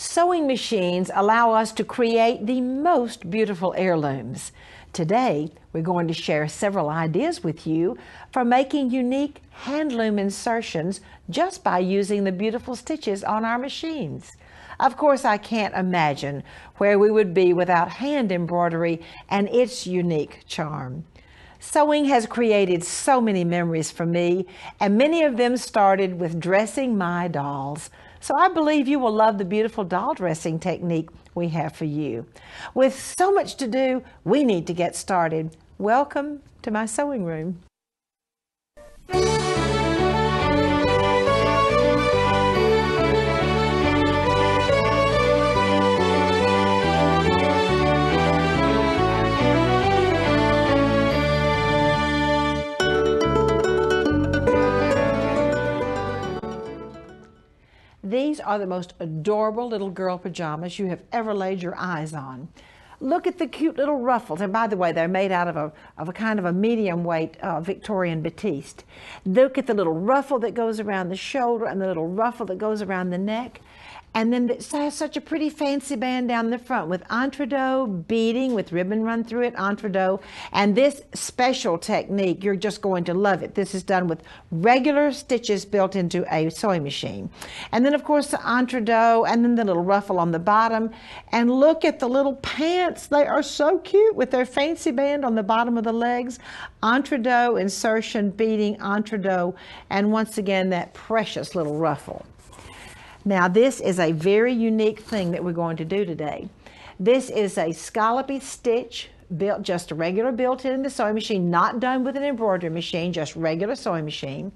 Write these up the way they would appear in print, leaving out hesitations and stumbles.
Sewing machines allow us to create the most beautiful heirlooms. Today, we're going to share several ideas with you for making unique handloom insertions just by using the beautiful stitches on our machines. Of course, I can't imagine where we would be without hand embroidery and its unique charm. Sewing has created so many memories for me, and many of them started with dressing my dolls. So I believe you will love the beautiful doll dressing technique we have for you. With so much to do, we need to get started. Welcome to my sewing room. These are the most adorable little girl pajamas you have ever laid your eyes on. Look at the cute little ruffles, and by the way, they're made out of a kind of a medium weight Victorian batiste. Look at the little ruffle that goes around the shoulder and the little ruffle that goes around the neck. And then it has such a pretty fancy band down the front with entredeaux beading with ribbon run through it, entredeaux. And this special technique, you're just going to love it. This is done with regular stitches built into a sewing machine. And then of course the entredeaux and then the little ruffle on the bottom. And look at the little pants. They are so cute with their fancy band on the bottom of the legs. Entredeaux, insertion, beading, entredeaux, and once again that precious little ruffle. Now this is a very unique thing that we're going to do today. This is a scallopy stitch, built just a regular built-in in the sewing machine, not done with an embroidery machine, just regular sewing machine.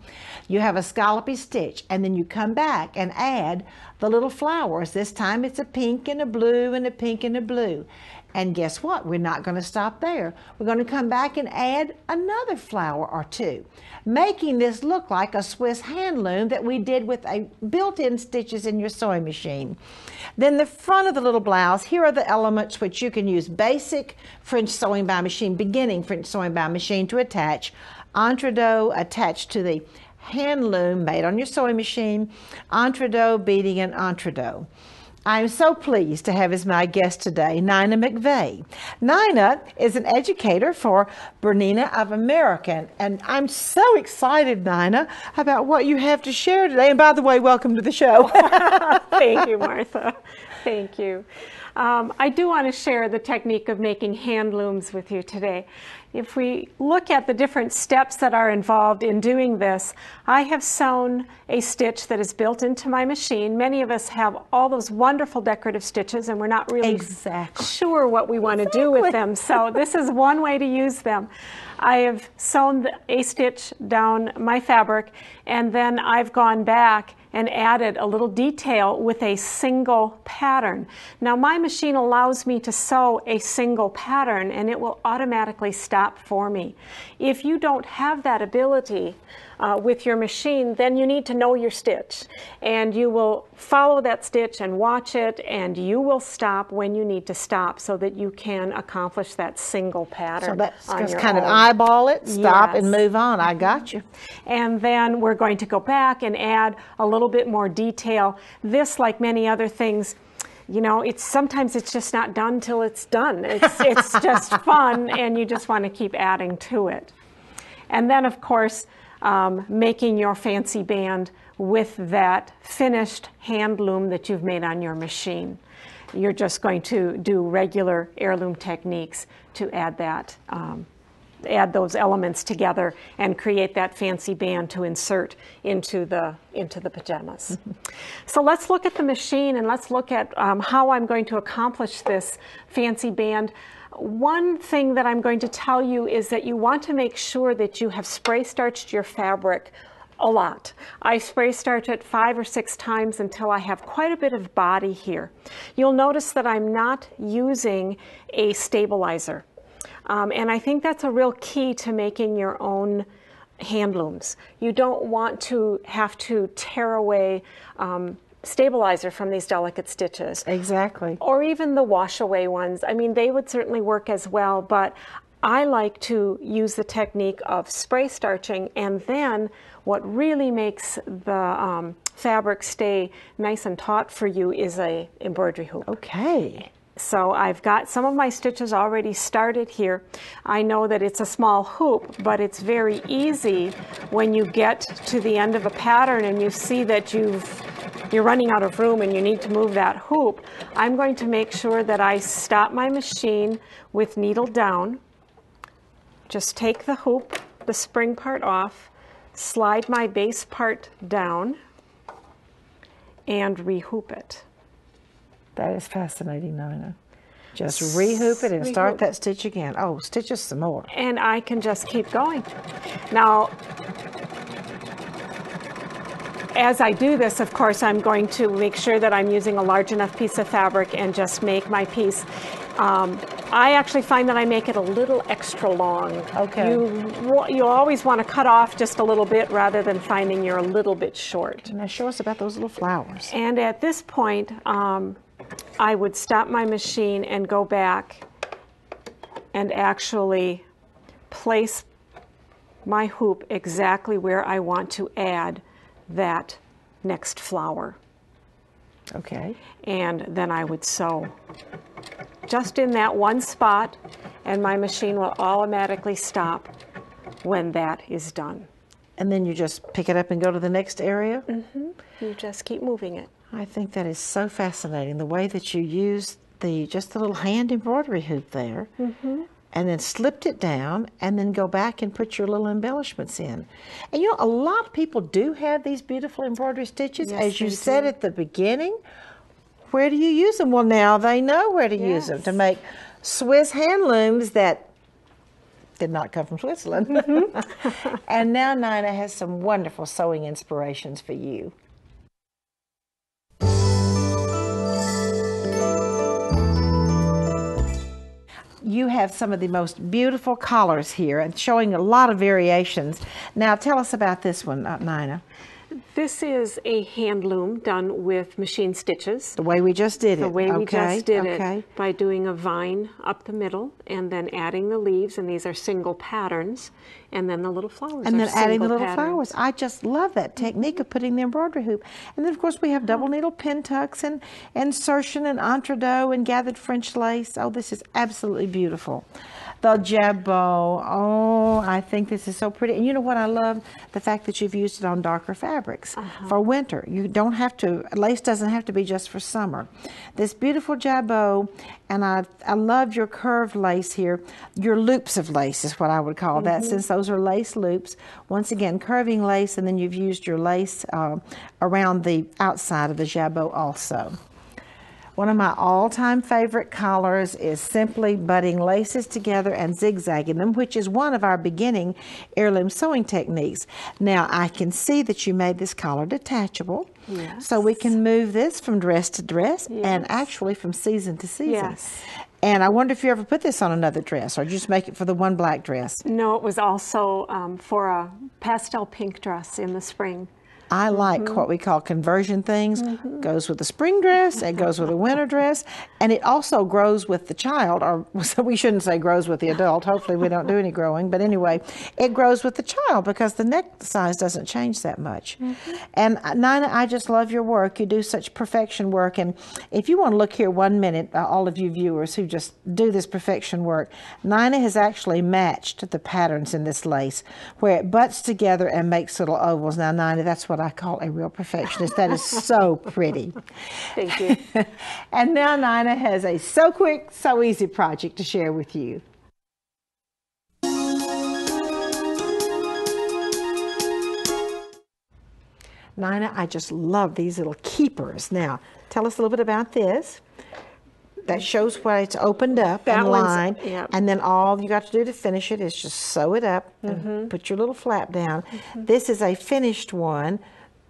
You have a scallopy stitch, and then you come back and add the little flowers. This time it's a pink and a blue and a pink and a blue. And guess what? We're not going to stop there. We're going to come back and add another flower or two, making this look like a Swiss hand loom that we did with a built-in stitches in your sewing machine. Then the front of the little blouse, here are the elements which you can use basic French sewing by machine, beginning French sewing by machine to attach. Entredeaux attached to the hand loom made on your sewing machine, entredeaux, beading, and entredeaux. I'm so pleased to have as my guest today, Nina McVeigh. Nina is an educator for Bernina of American, and I'm so excited, Nina, about what you have to share today. And by the way, welcome to the show. Thank you, Martha. Thank you. I do want to share the technique of making hand looms with you today. If we look at the different steps that are involved in doing this, I have sewn a stitch that is built into my machine. Many of us have all those wonderful decorative stitches and we're not really sure what we want to do with them. So this is one way to use them. I have sewn a stitch down my fabric, and then I've gone back and added a little detail with a single pattern. Now my machine allows me to sew a single pattern and it will automatically stop for me. If you don't have that ability with your machine, then you need to know your stitch, and you will follow that stitch and watch it, and you will stop when you need to stop so that you can accomplish that single pattern. So that's just kind of eyeball it, stop, and move on. I got you. And then we're going to go back and add a little bit more detail. This, like many other things, you know, sometimes it's just not done till it's done. It's just fun, and you just want to keep adding to it. And then, of course, making your fancy band with that finished hand loom that you've made on your machine. You're just going to do regular heirloom techniques to add that, add those elements together and create that fancy band to insert into the pajamas. So let's look at the machine and let's look at how I'm going to accomplish this fancy band. One thing that I'm going to tell you is that you want to make sure that you have spray starched your fabric a lot. I spray starch it 5 or 6 times until I have quite a bit of body here. You'll notice that I'm not using a stabilizer. And I think that's a real key to making your own hand looms. You don't want to have to tear away stabilizer from these delicate stitches. Exactly. Or even the wash away ones. I mean, they would certainly work as well, but I like to use the technique of spray starching, and then what really makes the fabric stay nice and taut for you is a embroidery hoop. Okay. So I've got some of my stitches already started here. I know that it's a small hoop, but it's very easy when you get to the end of a pattern and you see that you're running out of room and you need to move that hoop. I'm going to make sure that I stop my machine with needle down. Just take the hoop, the spring part off, slide my base part down, and rehoop it. That is fascinating, Nina. Just rehoop it and start that stitch again. Oh, stitch us some more. And I can just keep going. Now, as I do this, of course, I'm going to make sure that I'm using a large enough piece of fabric and just make my piece. I actually find that I make it a little extra long. Okay. You always want to cut off just a little bit rather than finding you're a little bit short. Now show us about those little flowers. And at this point, I would stop my machine and go back and actually place my hoop exactly where I want to add that next flower. Okay. And then I would sew just in that one spot, and my machine will automatically stop when that is done. And then you just pick it up and go to the next area? Mm-hmm. You just keep moving it. I think that is so fascinating, the way that you used just the little hand embroidery hoop there, and then slipped it down, and then go back and put your little embellishments in. And you know, a lot of people do have these beautiful embroidery stitches. Yes, as you they said do. At the beginning. Where do you use them? Well, now they know where to use them, Yes. to make Swiss handlooms that did not come from Switzerland. And now Nina has some wonderful sewing inspirations for you. You have some of the most beautiful colors here and showing a lot of variations. Now tell us about this one, Nina. This is a hand loom done with machine stitches. The way we just did it. The way we just did okay. it, by doing a vine up the middle and then adding the leaves, and these are single patterns, and then the little flowers And are then adding the single little patterns. flowers. I just love that technique of putting the embroidery hoop. And then of course we have double needle pin tucks and insertion and entredot and gathered French lace. Oh, this is absolutely beautiful. The jabot, oh, I think this is so pretty. And you know what I love? The fact that you've used it on darker fabrics for winter. You don't have to, lace doesn't have to be just for summer. This beautiful jabot, and I love your curved lace here. Your loops of lace is what I would call that, since those are lace loops. Once again, curving lace, and then you've used your lace around the outside of the jabot also. One of my all-time favorite colors is simply butting laces together and zigzagging them, which is one of our beginning heirloom sewing techniques. Now, I can see that you made this collar detachable, so we can move this from dress to dress and actually from season to season. Yes. And I wonder if you ever put this on another dress, or just make it for the one black dress. No, it was also for a pastel pink dress in the spring. I like what we call conversion things. Goes with the spring dress, it goes with a winter dress, and it also grows with the child, or so we shouldn't say grows with the adult. Hopefully we don't do any growing, but anyway, it grows with the child because the neck size doesn't change that much. And Nina, I just love your work. You do such perfection work, and if you want to look here 1 minute, all of you viewers who just do this perfection work, Nina has actually matched the patterns in this lace where it butts together and makes little ovals. Now, Nina, that's what I call a real perfectionist. That is so pretty. Thank you. And now Nina has a so quick, so easy project to share with you. Nina, I just love these little keepers. Now, tell us a little bit about this. That shows where it's opened up and lined, and then all you got to do to finish it is just sew it up and put your little flap down. This is a finished one,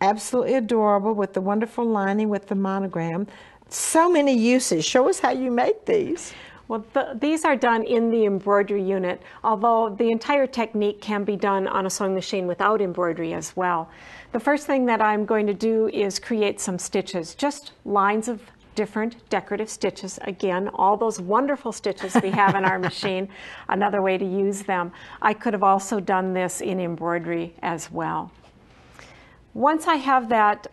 absolutely adorable, with the wonderful lining with the monogram. So many uses. Show us how you make these. Well, these are done in the embroidery unit, although the entire technique can be done on a sewing machine without embroidery as well. The first thing that I'm going to do is create some stitches, just lines of different decorative stitches. Again, all those wonderful stitches we have in our machine, another way to use them. I could have also done this in embroidery as well. Once I have that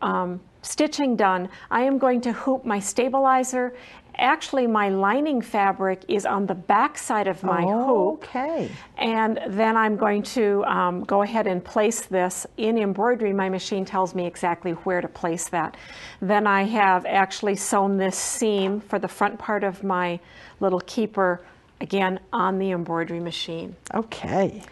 stitching done, I am going to hoop my stabilizer. Actually, my lining fabric is on the back side of my hoop. Okay. And then I'm going to go ahead and place this in embroidery. My machine tells me exactly where to place that. Then I have actually sewn this seam for the front part of my little keeper, again, on the embroidery machine. Okay.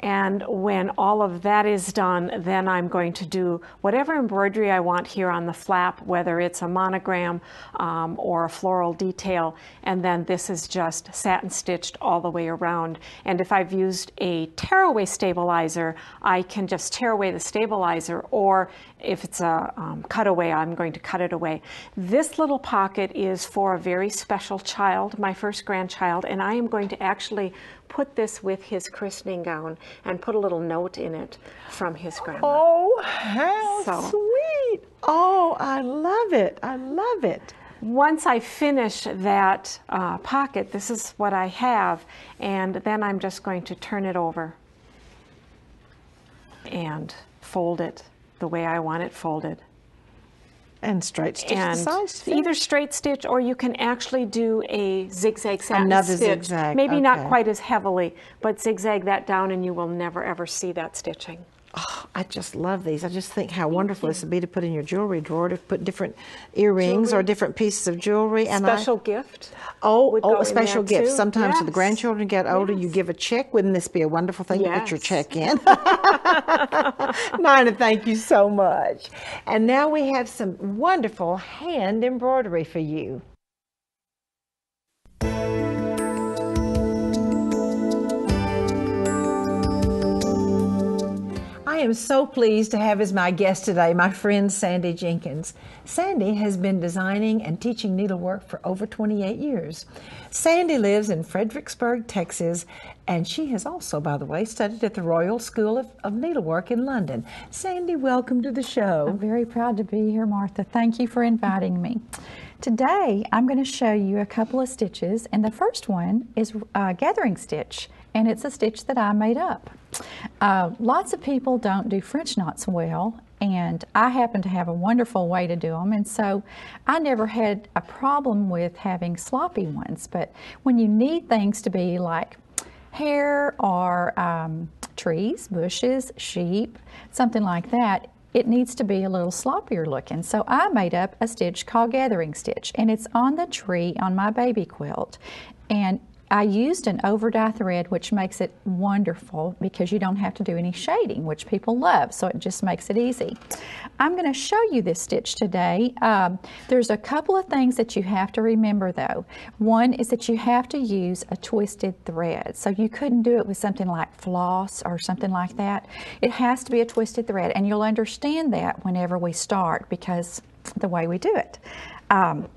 And when all of that is done, then I'm going to do whatever embroidery I want here on the flap, whether it's a monogram or a floral detail. And then this is just satin stitched all the way around. And if I've used a tearaway stabilizer, I can just tear away the stabilizer, or if it's a cutaway, I'm going to cut it away. This little pocket is for a very special child, my first grandchild, and I am going to actually put this with his christening gown and put a little note in it from his grandma. Oh, how sweet. Oh, I love it. I love it. Once I finish that pocket, this is what I have, and then I'm just going to turn it over and fold it the way I want it folded. And straight stitch the sides. Either straight stitch, or you can actually do a zigzag satin Another stitch. zigzag. Maybe okay. not quite as heavily, but zigzag that down and you will never ever see that stitching. Oh, I just love these. I just think how wonderful this would be to put in your jewelry drawer, to put different earrings or different pieces of jewelry. And special gift. A special gift. Too. Sometimes yes. when the grandchildren get older, you give a check. Wouldn't this be a wonderful thing to put your check in? Nina, thank you so much. And now we have some wonderful hand embroidery for you. I am so pleased to have as my guest today my friend Sandy Jenkins. Sandy has been designing and teaching needlework for over 28 years. Sandy lives in Fredericksburg, Texas, and she has also, by the way, studied at the Royal School of Needlework in London. Sandy, welcome to the show. I'm very proud to be here, Martha. Thank you for inviting me. Today, I'm going to show you a couple of stitches, and the first one is a gathering stitch, and it's a stitch that I made up. Lots of people don't do French knots well, and I happen to have a wonderful way to do them, and so I never had a problem with having sloppy ones. But when you need things to be like hair or trees, bushes, sheep, something like that, it needs to be a little sloppier looking. So I made up a stitch called gathering stitch, and it's on the tree on my baby quilt. And I used an over-dye thread, which makes it wonderful because you don't have to do any shading, which people love, so it just makes it easy. I'm going to show you this stitch today. There's a couple of things that you have to remember though. One is that you have to use a twisted thread, so you couldn't do it with something like floss or something like that. It has to be a twisted thread, and you'll understand that whenever we start because the way we do it. I'm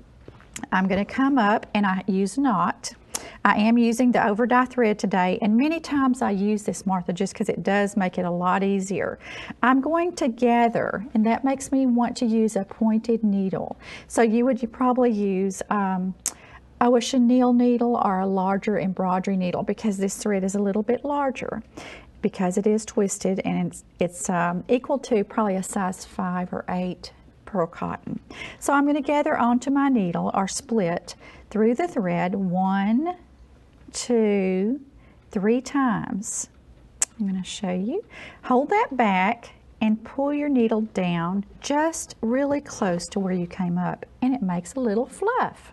going to come up and I use a knot. I am using the over-dye thread today, and many times I use this, Martha, just because it does make it a lot easier. I'm going to gather, and that makes me want to use a pointed needle. So you would probably use a chenille needle or a larger embroidery needle, because this thread is a little bit larger because it is twisted, and it's equal to probably a size 5 or 8 pearl cotton. So I'm going to gather onto my needle or split through the thread 1, 2, 3 times. I'm going to show you. Hold that back and pull your needle down just really close to where you came up, and it makes a little fluff.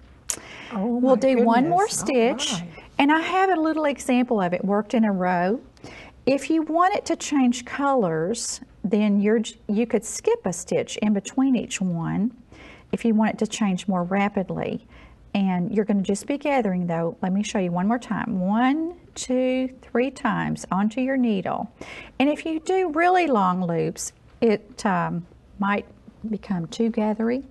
Oh, we'll do goodness. one more stitch, right. And I have a little example of it worked in a row. If you want it to change colors, then you could skip a stitch in between each one if you want it to change more rapidly. And you're going to just be gathering though. Let me show you one more time. 1, 2, 3 times onto your needle. And if you do really long loops, it might become too gathery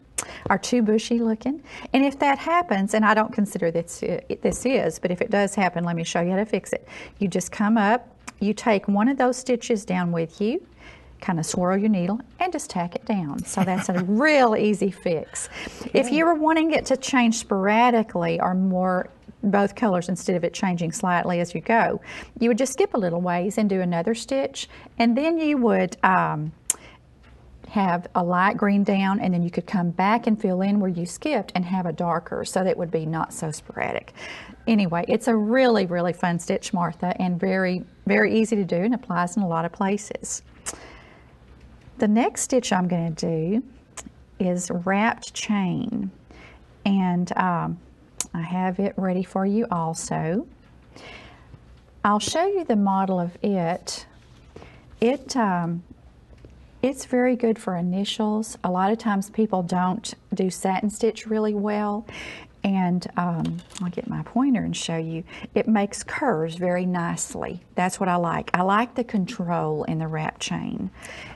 or too bushy looking. And if that happens, and I don't consider this is, but if it does happen, let me show you how to fix it. You just come up, you take one of those stitches down with you, kind of swirl your needle and just tack it down. So that's a real easy fix. If you were wanting it to change sporadically or more both colors instead of it changing slightly as you go, you would just skip a little ways and do another stitch, and then you would have a light green down, and then you could come back and fill in where you skipped and have a darker, so that would be not so sporadic. Anyway, it's a really, really fun stitch, Martha, and very, very easy to do and applies in a lot of places. The next stitch I'm going to do is wrapped chain, and I have it ready for you also. I'll show you the model of it. It's very good for initials. A lot of times people don't do satin stitch really well, and I'll get my pointer and show you. It makes curves very nicely. That's what I like. I like the control in the wrap chain.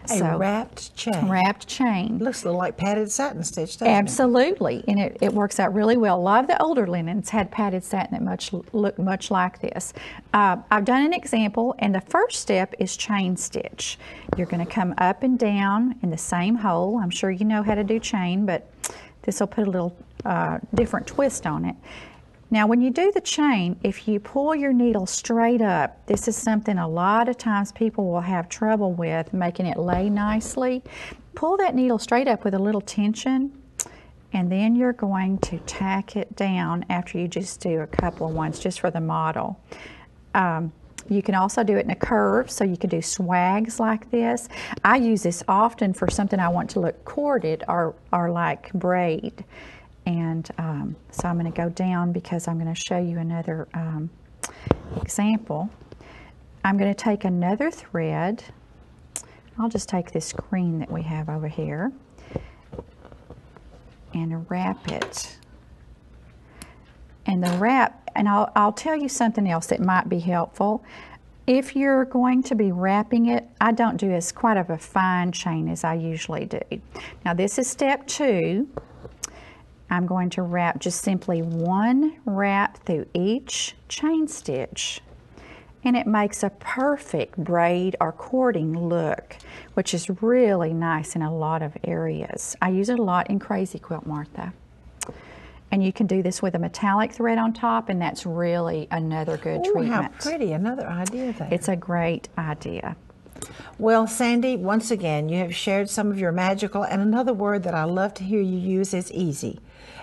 A wrapped chain. Wrapped chain. Looks a little like padded satin stitch, doesn't it? Absolutely, and it works out really well. A lot of the older linens had padded satin that look much like this. I've done an example, and the first step is chain stitch. You're going to come up and down in the same hole. I'm sure you know how to do chain, but this will put a little different twist on it. Now when you do the chain, if you pull your needle straight up, this is something a lot of times people will have trouble with, making it lay nicely. Pull that needle straight up with a little tension, and then you're going to tack it down after you just do a couple of ones just for the model. You can also do it in a curve, so you could do swags like this. I use this often for something I want to look corded or like braid. And so I'm going to go down because I'm going to show you another example. I'm going to take another thread. I'll just take this green that we have over here and wrap it. And the wrap, and I'll tell you something else that might be helpful. If you're going to be wrapping it, I don't do as quite of a fine chain as I usually do. Now this is step 2. I'm going to wrap just simply one wrap through each chain stitch, and it makes a perfect braid or cording look, which is really nice in a lot of areas. I use it a lot in Crazy Quilt, Martha. And you can do this with a metallic thread on top, and that's really another good treatment. How pretty, another idea there. It's a great idea. Well, Sandy, once again, you have shared some of your magical, and another word that I love to hear you use is easy.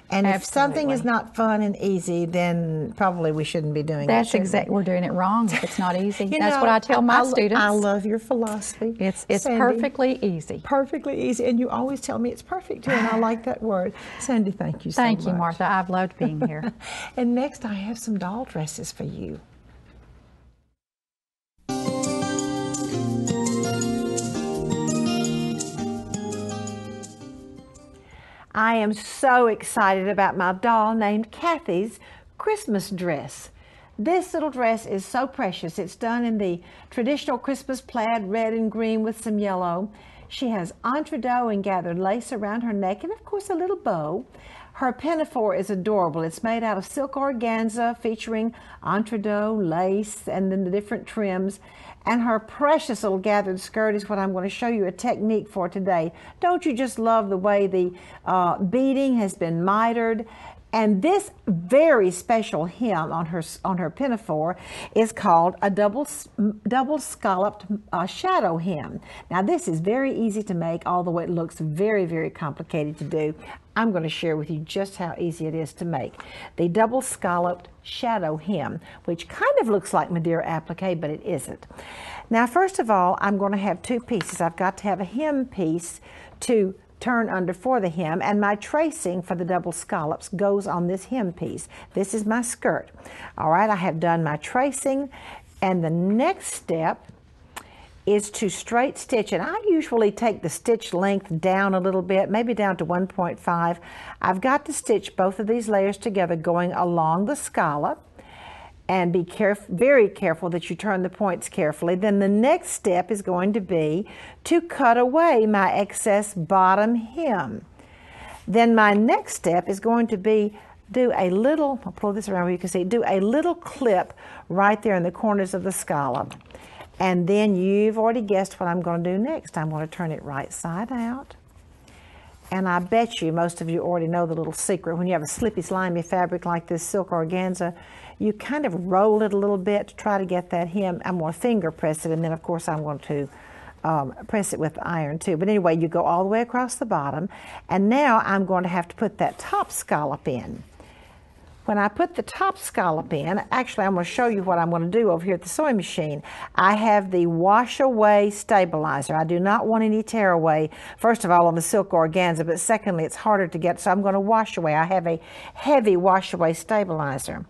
And if something is not fun and easy, then probably we shouldn't be doing it. That's exactly, we're doing it wrong if it's not easy. That's what I tell my students. I love your philosophy. It's Sandy, perfectly easy. Perfectly easy, and you always tell me it's perfect too, and I like that word. Sandy, thank you so much. Thank you, Martha. I've loved being here. And next I have some doll dresses for you. I am so excited about my doll named Kathy's Christmas dress. This little dress is so precious. It's done in the traditional Christmas plaid, red and green with some yellow. She has entredeaux and gathered lace around her neck, and of course a little bow. Her pinafore is adorable. It's made out of silk organza featuring entredeaux, lace, and then the different trims. And her precious little gathered skirt is what I'm going to show you a technique for today. Don't you just love the way the beading has been mitered? And this very special hem on her pinafore is called a double scalloped shadow hem. Now this is very easy to make, although it looks very, very complicated to do. I'm going to share with you just how easy it is to make. The double scalloped shadow hem, which kind of looks like Madeira applique, but it isn't. Now first of all, I'm going to have 2 pieces. I've got to have a hem piece to turn under for the hem, and my tracing for the double scallops goes on this hem piece. This is my skirt. All right, I have done my tracing, and the next step is to straight stitch, and I usually take the stitch length down a little bit, maybe down to 1.5. I've got to stitch both of these layers together going along the scallop, and be very careful that you turn the points carefully. Then the next step is going to be to cut away my excess bottom hem. Then my next step is going to be do a little, I'll pull this around where you can see, do a little clip right there in the corners of the scallop. And then you've already guessed what I'm going to do next. I'm going to turn it right side out. And I bet you, most of you already know the little secret. When you have a slippy, slimy fabric like this silk organza, you kind of roll it a little bit to try to get that hem. I'm going to finger press it, and then of course I'm going to press it with the iron too. But anyway, you go all the way across the bottom, and now I'm going to have to put that top scallop in. When I put the top scallop in, actually I'm going to show you what I'm going to do over here at the sewing machine. I have the wash away stabilizer. I do not want any tear away, first of all on the silk organza, but secondly it's harder to get, so I'm going to wash away. I have a heavy wash away stabilizer.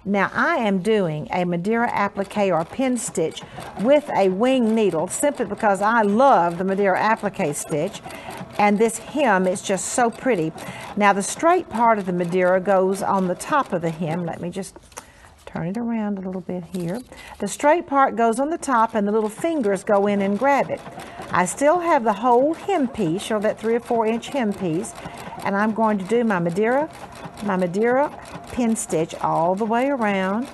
Now I am doing a Madeira applique or pin stitch with a wing needle simply because I love the Madeira applique stitch, and this hem is just so pretty. Now the straight part of the Madeira goes on the top of the hem. Let me just turn it around a little bit here. The straight part goes on the top and the little fingers go in and grab it. I still have the whole hem piece, show that 3 or 4 inch hem piece, and I'm going to do my Madeira pin stitch all the way around.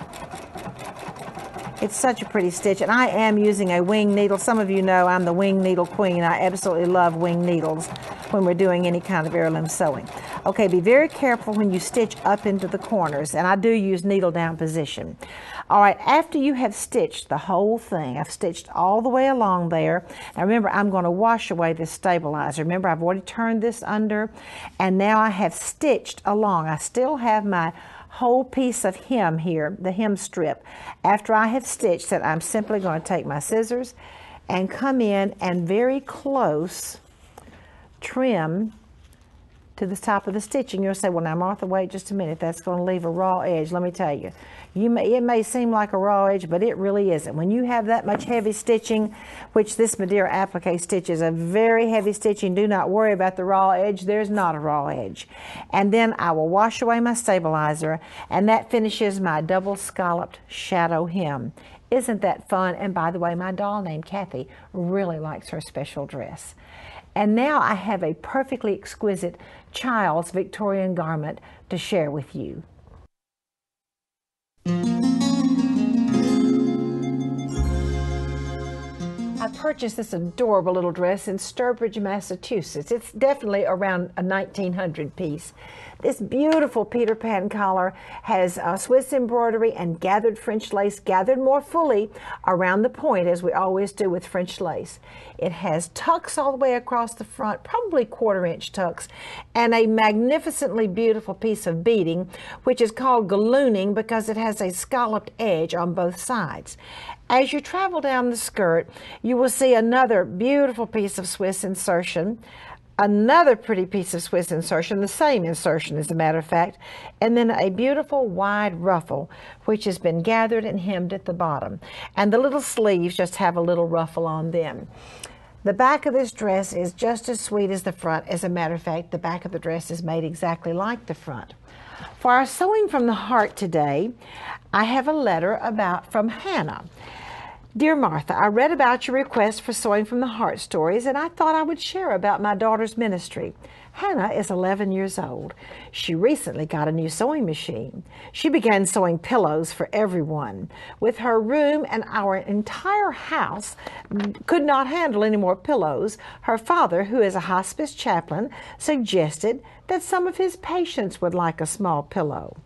It's such a pretty stitch, and I am using a wing needle. Some of you know I'm the wing needle queen. I absolutely love wing needles when we're doing any kind of heirloom sewing. Okay, be very careful when you stitch up into the corners, and I do use needle down position. All right, after you have stitched the whole thing, I've stitched all the way along there. Now remember, I'm going to wash away this stabilizer. Remember, I've already turned this under, and now I have stitched along. I still have my whole piece of hem here, the hem strip. After I have stitched it, I'm simply going to take my scissors and come in and very close trim to the top of the stitching. You'll say, well now Martha, wait just a minute, that's going to leave a raw edge. Let me tell you, it may seem like a raw edge, but it really isn't. When you have that much heavy stitching, which this Madeira applique stitch is a very heavy stitching, do not worry about the raw edge. There's not a raw edge. And then I will wash away my stabilizer, and that finishes my double scalloped shadow hem. Isn't that fun? And by the way, my doll named Kathy really likes her special dress. And now I have a perfectly exquisite child's Victorian garment to share with you. I purchased this adorable little dress in Sturbridge, Massachusetts. It's definitely around a 1900 piece. This beautiful Peter Pan collar has Swiss embroidery and gathered French lace, gathered more fully around the point as we always do with French lace. It has tucks all the way across the front, probably 1/4 inch tucks, and a magnificently beautiful piece of beading, which is called gallooning because it has a scalloped edge on both sides. As you travel down the skirt, you will see another beautiful piece of Swiss insertion, another pretty piece of Swiss insertion, the same insertion as a matter of fact, and then a beautiful wide ruffle which has been gathered and hemmed at the bottom. And the little sleeves just have a little ruffle on them. The back of this dress is just as sweet as the front. As a matter of fact, the back of the dress is made exactly like the front. For our Sewing from the Heart today, I have a letter from Hannah. Dear Martha, I read about your request for Sewing from the Heart stories, and I thought I would share about my daughter's ministry. Hannah is 11 years old. She recently got a new sewing machine. She began sewing pillows for everyone. With her room and our entire house could not handle any more pillows, her father, who is a hospice chaplain, suggested that some of his patients would like a small pillow.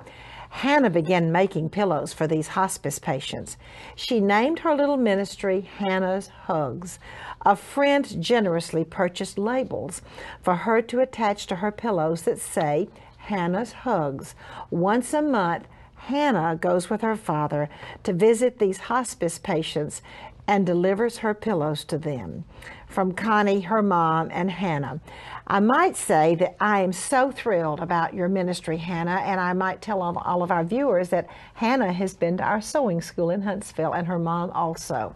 Hannah began making pillows for these hospice patients. She named her little ministry Hannah's Hugs. A friend generously purchased labels for her to attach to her pillows that say Hannah's Hugs. Once a month, Hannah goes with her father to visit these hospice patients and delivers her pillows to them. From Connie, her mom, and Hannah. I might say that I am so thrilled about your ministry, Hannah, and I might tell all of our viewers that Hannah has been to our sewing school in Huntsville, and her mom also.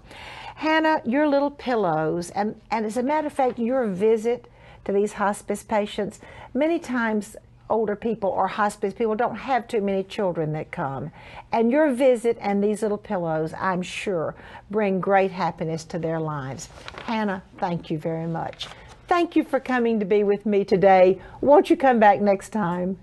Hannah, your little pillows, and as a matter of fact, your visit to these hospice patients, many times older people or hospice people don't have too many children that come. And your visit and these little pillows, I'm sure, bring great happiness to their lives. Hannah, thank you very much. Thank you for coming to be with me today. Won't you come back next time?